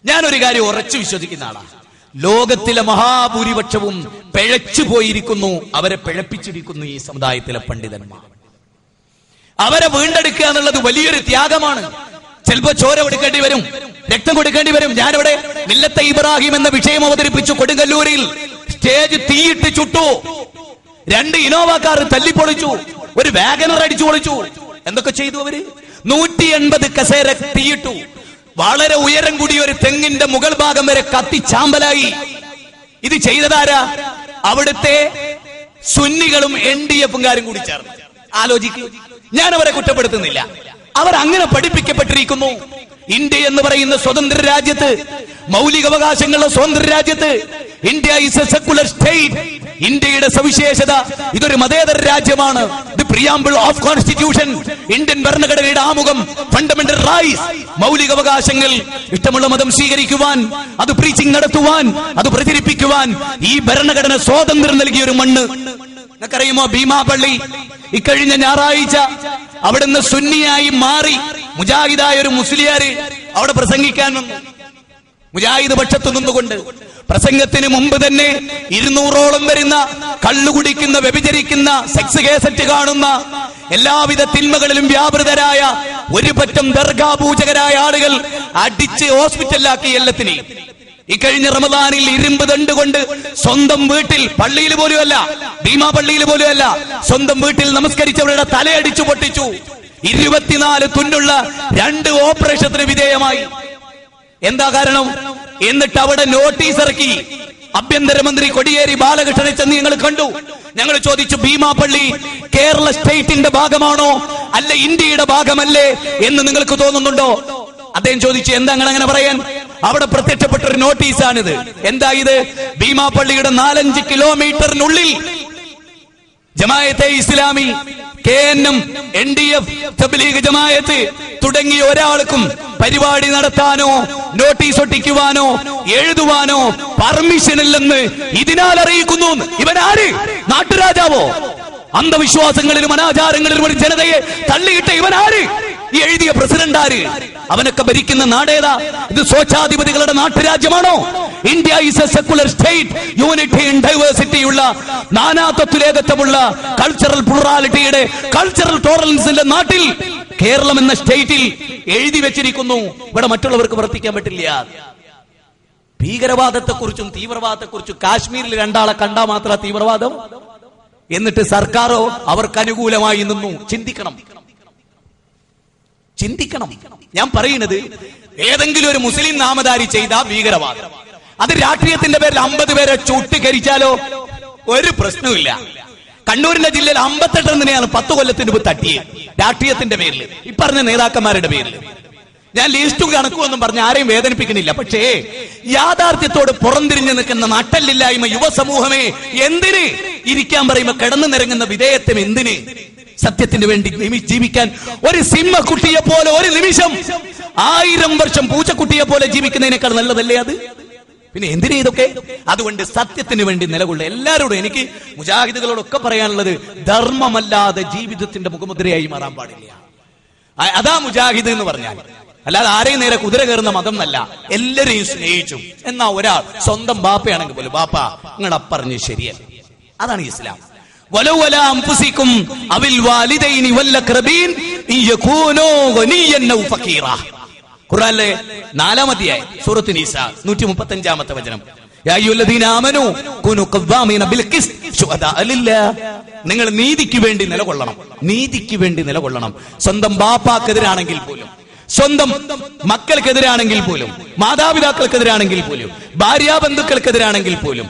ഞാനൊരു കാര്യം ഉറച്ചു വിശ്വസിക്കുന്ന ആളാണ്. ലോകത്തിലെ മഹാഭൂരിപക്ഷവും പിഴച്ചു പോയിരിക്കുന്നു, അവരെ പിഴപ്പിച്ചിരിക്കുന്നു ഈ സമുദായത്തിലെ പണ്ഡിതന്മാർ. അവരെ വീണ്ടെടുക്കുക എന്നുള്ളത് വലിയൊരു ത്യാഗമാണ്. ചിലപ്പോ ചോര കൊടുക്കേണ്ടി വരും, രക്തം കൊടുക്കേണ്ടി വരും. ഞാനിവിടെ മില്ലത്തെ ഇബ്രാഹിം എന്ന വിഷയം അവതരിപ്പിച്ചു. കൊടുങ്ങല്ലൂരിൽ സ്റ്റേജ് തീയിട്ട് ചുട്ടു, 2 ഇനോവ കാർ തല്ലിപ്പൊളിച്ചു, ഒരു വാഗനർ അടിച്ചു പൊളിച്ചു. എന്തൊക്കെ ചെയ്തു അവര്? 180 കസേര തീയിട്ടു. വളരെ ഉയരം കൂടിയ ഒരു തെങ്ങിന്റെ മുകൾ ഭാഗം വരെ കത്തിച്ചാമ്പലായി. ഇത് ചെയ്തതാരാ? അവിടുത്തെ സുന്നികളും NDF-കാരും കൂടി ചേർന്ന്. ആലോചിക്കൂ. ഞാൻ അവരെ കുറ്റപ്പെടുത്തുന്നില്ല, അവർ അങ്ങനെ പഠിപ്പിക്കപ്പെട്ടിരിക്കുന്നു. ഇന്ത്യ എന്ന് പറയുന്ന സ്വതന്ത്ര രാജ്യത്ത്, മൗലികാവകാശങ്ങളുടെ സ്വതന്ത്ര രാജ്യത്ത്, India is a secular state. ഇന്ത്യയുടെ സവിശേഷത, ഇതൊരു മതേതര രാജ്യമാണ്. The preamble of constitution, Indian ഭരണഘടനയുടെ ആമുഖം, ഫണ്ടമെന്റൽ റൈറ്റ്സ്, മൗലികാവകാശങ്ങൾ. ഇഷ്ടമുള്ള മതം സ്വീകരിക്കുവാൻ, അത് പ്രീച്ചിങ് നടത്തുവാൻ, അത് പ്രചരിപ്പിക്കുവാൻ ഈ ഭരണഘടന സ്വാതന്ത്ര്യം നൽകിയ ഒരു മണ്ണ്. നിങ്ങൾക്കറിയുമോ, ഭീമാപള്ളി ഇക്കഴിഞ്ഞ ഞായറാഴ്ച അവിടുന്ന് സുന്നിയായി മാറി മുജാഹിദായ ഒരു മുസ്ലിയാര് അവിടെ പ്രസംഗിക്കാൻ വന്നു. മുജാഹിദ് പക്ഷത്ത് നിന്നുകൊണ്ട് പ്രസംഗത്തിന് മുമ്പ് തന്നെ 200ഓളം വരുന്ന കള്ളുകുടിക്കുന്ന, വ്യഭിചരിക്കുന്ന, സെക്സ് കേസറ്റ് കാണുന്ന, എല്ലാവിധ തിന്മകളിലും വ്യാപൃതരായ ഒരു പറ്റം ദർഗാ പൂജകരായ ആളുകൾ അടിച്ച് ഹോസ്പിറ്റലിലാക്കി എല്ലാത്തിനെയും. ഇക്കഴിഞ്ഞ റമദാനിൽ ഇരുമ്പ് ദണ്ടുകൊണ്ട് സ്വന്തം വീട്ടിൽ, പള്ളിയിൽ പോലുമല്ല, ഭീമാ പള്ളിയിൽ പോലുമല്ല, സ്വന്തം വീട്ടിൽ നമസ്കരിച്ചവരുടെ തലയടിച്ചു പൊട്ടിച്ചു. 24 തുന്നുള്ള 2 ഓപ്പറേഷത്തിന് വിധേയമായി. എന്താ കാരണം? എന്നിട്ട് അവിടെ നോട്ടീസ് ഇറക്കി. ആഭ്യന്തരമന്ത്രി കോടിയേരി ബാലകൃഷ്ണനെ ചെന്ന് ഞങ്ങൾ കണ്ടു. ഞങ്ങൾ ചോദിച്ചു, ഭീമാ പള്ളി കേരള സ്റ്റേറ്റിന്റെ ഭാഗമാണോ, അല്ല ഇന്ത്യയുടെ ഭാഗമല്ലേ എന്ന് നിങ്ങൾക്ക് തോന്നുന്നുണ്ടോ? അദ്ദേഹം ചോദിച്ചു, എന്താ അങ്ങനെ പറയാൻ? അവിടെ പ്രത്യക്ഷപ്പെട്ട ഒരു നോട്ടീസാണിത്. എന്താ ഇത്? ഭീമാ പള്ളിയുടെ 4-5 കിലോമീറ്ററിനുള്ളിൽ ജമാഅത്തെ ഇസ്ലാമി, KNM, NDF, തബ്ലീഗ് ജമാഅത്ത് തുടങ്ങിയ ഒരാൾക്കും പരിപാടി നടത്താനോ നോട്ടീസ് ഒട്ടിക്കുവാനോ എഴുതുവാനോ പെർമിഷൻ ഇല്ലെന്ന് ഇതിനാൽ അറിയിക്കുന്നു. ഇവനാര്? നാട്ടുരാജാവോ? അന്ധവിശ്വാസങ്ങളിലും അനാചാരങ്ങളിലും ഒരു ജനതയെ തള്ളിയിട്ട ഇവനാര്? ഈ എഴുതിയ പ്രസിഡന്റ് ആര്? അവനൊക്കെ ഭരിക്കുന്ന നാടേതാ? ഇത് സ്വച്ഛാധിപതികളുടെ നാട്ടുരാജ്യമാണോ? India is a secular state, unity in ഡൈവേഴ്സിറ്റിയുള്ള, നാനാത്വത്തിലേകത്വമുള്ള, കൾച്ചറൽ പ്ലൂറാലിറ്റിയുടെ, കൾച്ചറൽ ടോളറൻസിന്റെ നാട്ടിൽ കേരളം എന്ന സ്റ്റേറ്റിൽ എഴുതി വെച്ചിരിക്കുന്നു. ഇവിടെ മറ്റുള്ളവർക്ക് വർത്തിക്കാൻ പറ്റില്ല. ഭീകരവാദത്തെക്കുറിച്ചും തീവ്രവാദത്തെക്കുറിച്ചും കാശ്മീരിൽ 2 ആളെ കണ്ടാ മാത്രം തീവ്രവാദം, എന്നിട്ട് സർക്കാരോ അവർക്ക് അനുകൂലമായി നിന്നു. ചിന്തിക്കണം. ഞാൻ പറയുന്നത്, ഏതെങ്കിലും ഒരു മുസ്ലിം നാമധാരി ചെയ്ത ഭീകരവാദം, അത് രാഷ്ട്രീയത്തിന്റെ പേരിൽ 50 പേരെ ചുട്ടുകരിച്ചാലോ ഒരു പ്രശ്നവുമില്ല. കണ്ണൂരിന്റെ ജില്ലയിൽ 58 തന്നെയാണ് 10 കൊല്ലത്തിന് മുമ്പ് തട്ടിയത് രാഷ്ട്രീയത്തിന്റെ പേരിൽ, ഇപ്പറഞ്ഞ നേതാക്കന്മാരുടെ പേരിൽ. ഞാൻ ലിസ്റ്റും കണക്കുമൊന്നും പറഞ്ഞ് ആരെയും വേദനിപ്പിക്കുന്നില്ല. പക്ഷേ യാഥാർത്ഥ്യത്തോട് പുറംതിരിഞ്ഞു നിൽക്കുന്ന നട്ടല്ലില്ലായ്മ യുവസമൂഹമേ, എന്തിന് ഇരിക്കാൻ പറയുമ്പോ കിടന്നു നിരങ്ങുന്ന വിധേയത്വം എന്തിന്? സത്യത്തിന് വേണ്ടി ജീവിക്കാൻ ഒരു സിംഹക്കുട്ടിയെ പോലെ ഒരു നിമിഷം 1000 വർഷം പൂച്ചക്കുട്ടിയെ പോലെ ജീവിക്കുന്നതിനേക്കാൾ നല്ലതല്ലേ അത്? പിന്നെ എന്തിനാ ഇതൊക്കെ? അതുകൊണ്ട് സത്യത്തിന് വേണ്ടി നിലകൊള്ളുക. എല്ലാവരോടും എനിക്ക് മുജാഹിദുകളോടൊക്കെ പറയാനുള്ളത്, ധർമ്മമല്ലാതെ ജീവിതത്തിന്റെ മുഖമുദ്രയായി മാറാൻ പാടില്ല. അതാ മുജാഹിദ് എന്ന് പറഞ്ഞാൽ. അല്ലാതെ ആരെയും നേരെ കുതിര കയറുന്ന മതം എന്നല്ല. എല്ലാരെയും സ്നേഹിച്ചു. എന്നാ ഒരാൾ സ്വന്തം ബാപ്പയാണെങ്കിൽ പോലും, ബാപ്പ നിങ്ങൾ പറഞ്ഞ് ശരിയല്ല, അതാണ് ഇസ്ലാം. ഖുർആനിലെ 4-ാം അധ്യായം സൂറത്തുൽ നിസാ 135-ാമത്തെ വചനം. നിങ്ങൾ നീതിക്ക് വേണ്ടി നിലകൊള്ളണം. നീതിക്ക് വേണ്ടി നിലകൊള്ളണം. സ്വന്തം ബാപ്പാക്കെതിരാണെങ്കിൽ പോലും, സ്വന്തം മക്കൾക്കെതിരാണെങ്കിൽ പോലും, മാതാപിതാക്കൾക്കെതിരാണെങ്കിൽ പോലും, ഭാര്യാബന്ധുക്കൾക്കെതിരാണെങ്കിൽ പോലും,